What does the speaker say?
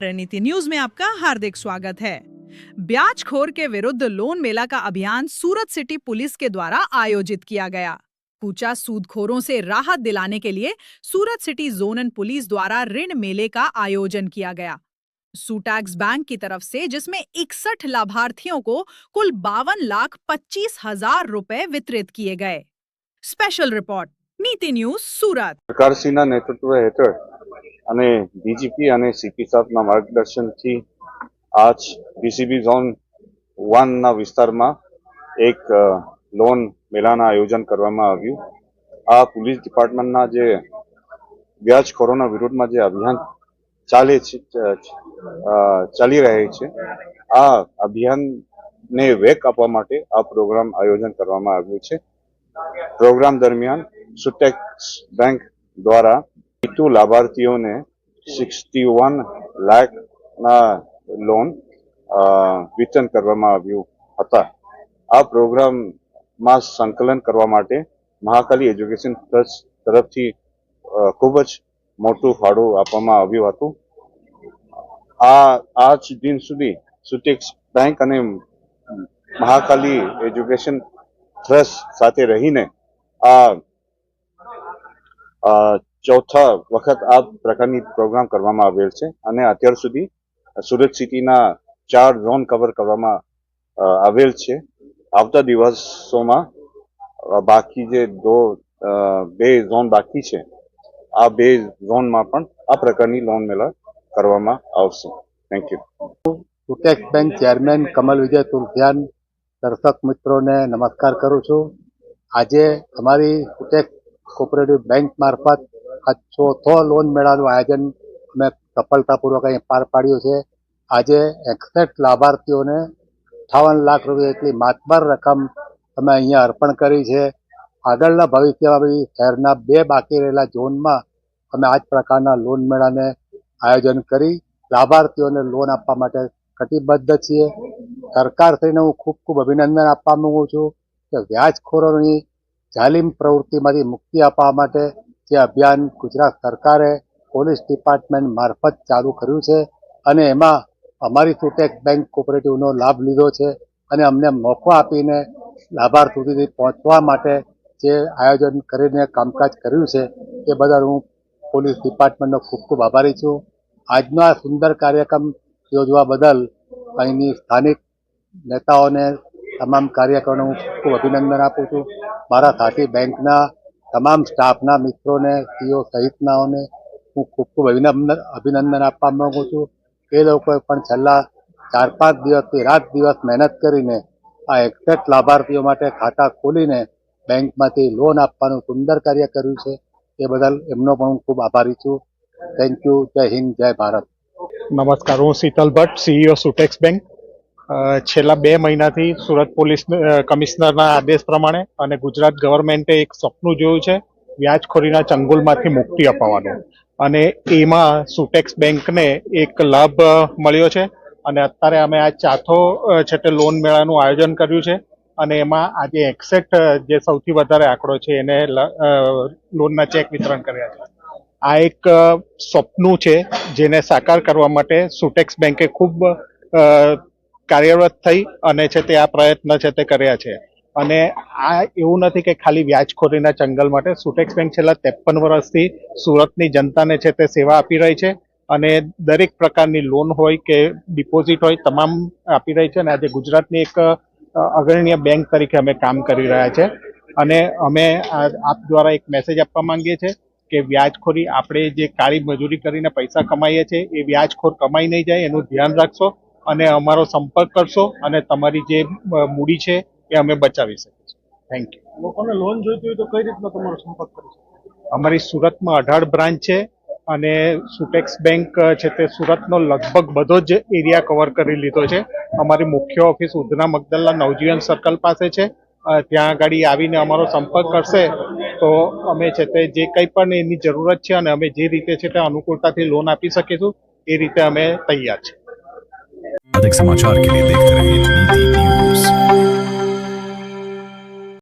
नीति न्यूज में आपका हार्दिक स्वागत है। ब्याजखोर के विरुद्ध लोन मेला का अभियान सूरत सिटी पुलिस के द्वारा आयोजित किया गया। कूचा सूदखोरों से राहत दिलाने के लिए सूरत सिटी जोनल पुलिस द्वारा ऋण मेले का आयोजन किया गया। सूटैक्स बैंक की तरफ से, जिसमें 61 लाभार्थियों को कुल 52,25,000 रुपए वितरित किए गए। स्पेशल रिपोर्ट, नीति न्यूज सूरत। સરકારશ્રીના નેતૃત્વ હેઠળ અને ડીજીપી અને સીપી સાહેબના માર્ગદર્શનથી આજ ડીસીબી ઝોન 1 ના વિસ્તારમાં એક લોન મેળાના આયોજન કરવામાં આવ્યું। આ પોલીસ ડિપાર્ટમેન્ટના જે વ્યાજખોરોના વિરુદ્ધમાં જે અભિયાન ચાલી રહી છે, આ અભિયાનને વેગ આપવા માટે આ પ્રોગ્રામ આયોજન કરવામાં આવ્યું છે। પ્રોગ્રામ દરમિયાન સુટેક્સ બેંક દ્વારા 2 લાભાર્થીઓને 61 લાખના લોન વિતરણ કરવામાં આવ્યું હતા। આ પ્રોગ્રામમાં સંકલન કરવા માટે મહાકાલી એજ્યુકેશન ટ્રસ્ટ તરફથી ખૂબ જ મોટું ફાળો આપવામાં આવ્યું હતું। આજ દિન સુધી સુટેક્સ બેંક અને મહાકાલી એજ્યુકેશન ટ્રસ્ટ સાથે રહીને ચોથા વખત આ પ્રકારની પ્રોગ્રામ કરવામાં આવેલ છે અને અત્યાર સુધી સુરત સિટીના 4 ઝોન કવર કરવામાં આવેલ છે। આવતા દિવસોમાં બાકી જે 2 ઝોન બાકી છે, આ 2 ઝોનમાં પણ આ પ્રકારની લોન મેળા કરવામાં આવશે। Thank you. Sutex bank chairman Kamal Vijay Tulsian દર્શક મિત્રોને નમસ્કાર કરું છું। આજે અમારી સુટેક્સ કોઓપરેટિવ બેંક મારફત આ ચોથો લોન મેળાનું આયોજન અમે સફળતાપૂર્વક અહીં પાર પાડ્યું છે। આજે 61 લાભાર્થીઓને 58 લાખ રૂપિયા જેટલી માતબર રકમ અમે અહીંયા અર્પણ કરી છે। આગળના ભવિષ્યમાં બી શહેરના 2 બાકી રહેલા ઝોનમાં અમે આ જ પ્રકારના લોન મેળાને આયોજન કરી લાભાર્થીઓને લોન આપવા માટે કટિબદ્ધ છીએ। સરકારશ્રીને હું ખૂબ ખૂબ અભિનંદન આપવા માંગુ છું કે વ્યાજખોરોની જાલિમ પ્રવૃત્તિમાંથી મુક્તિ આપવા માટે જે અભિયાન ગુજરાત સરકારે પોલીસ ડિપાર્ટમેન્ટ મારફત ચાલુ કર્યું છે અને એમાં અમારી સુટેક્સ બેંક કોઓપરેટિવનો લાભ લીધો છે અને અમને મોકો આપીને લાભાર્થી સુધી પહોંચવા માટે જે આયોજન કરીને કામકાજ કર્યું છે એ બદલ હું પોલીસ ડિપાર્ટમેન્ટનો ખૂબ ખૂબ આભારી છું। આજનો આ સુંદર કાર્યક્રમ યોજવા બદલ અહીંની સ્થાનિક નેતાઓને, તમામ કાર્યકરોને હું ખૂબ અભિનંદન આપું છું। મારા સાથી બેંકના તમામ સ્ટાફના મિત્રોને, સીઓ સહિતનાઓને હું ખૂબ ખૂબ અભિનંદન આપવા માંગુ છું। એ લોકોએ પણ છેલ્લા 4-5 દિવસથી રાત દિવસ મહેનત કરીને આ 61 લાભાર્થીઓ માટે ખાતા ખોલીને બેંકમાંથી લોન આપવાનું સુંદર કાર્ય કર્યું છે। એ બદલ એમનો પણ હું ખૂબ આભારી છું। Thank you. જય હિન્દ, જય ભારત। નમસ્કાર, હું શીતલ ભટ્ટ, સીઈઓ સુટેક્સ બેંક। છેલ્લા 2 મહિનાથી સુરત પોલીસ કમિશનરના આદેશ પ્રમાણે અને ગુજરાત ગવર્મેન્ટે એક સપનું જોયું છે વ્યાજખોરીના ચંગુલમાંથી મુક્તિ અપાવવાનું, અને એમાં સુટેક્સ બેંકને એક લાભ મળ્યો છે અને અત્યારે અમે આ ચોથો છે તે લોન મેળાનું આયોજન કર્યું છે અને એમાં આજે 61 જે સૌથી વધારે આંકડો છે એને લોનના ચેક વિતરણ કર્યા છે। આ એક સપનું છે જેને સાકાર કરવા માટે સુટેક્સ બેંકે ખૂબ કાર્યરત થઈ અને છે તે આ પ્રયત્ન છે તે કર્યા છે। અને આ એવું નથી કે ખાલી વ્યાજખોરીના ચંગલ માટે, સુટેક્સ બેંક છેલ્લા 53 વર્ષથી સુરતની જનતાને છે તે સેવા આપી રહી છે અને દરેક પ્રકારની લોન હોય કે ડિપોઝિટ હોય તમામ આપી રહી છે અને આજે ગુજરાતની એક અગ્રણીય બેંક તરીકે અમે કામ કરી રહ્યા છે। અને અમે આપ દ્વારા એક મેસેજ આપવા માંગીએ છીએ કે વ્યાજખોરી, આપણે જે કાળી મજૂરી કરીને પૈસા કમાઈએ છીએ એ વ્યાજખોર કમાઈ નહીં જાય, એનું ધ્યાન રાખશો અને અમારો સંપર્ક કરશો અને તમારી જે મૂડી છે એ અમે બચાવી શકીશું। Thank you. લોકોને લોન જોઈતી હોય તો કઈ રીતના તમારો સંપર્ક કરી શકે? અમારી સુરતમાં 18 બ્રાન્ચ છે અને સુટેક્સ બેંક છે તે સુરતનો લગભગ બધો જ એરિયા કવર કરી લીધો છે। અમારી મુખ્ય ઓફિસ ઉધના મગદલ્લા નવજીવન સર્કલ પાસે છે। ત્યાં આગળ આવીને અમારો સંપર્ક કરશે તો અમે છે તે જે કંઈ પણ એની જરૂરત છે અને અમે જે રીતે છે તે અનુકૂળતાથી લોન આપી શકીશું એ રીતે અમે તૈયાર છીએ। अधिक समाचार के लिए देखते रहिए नीति न्यूज।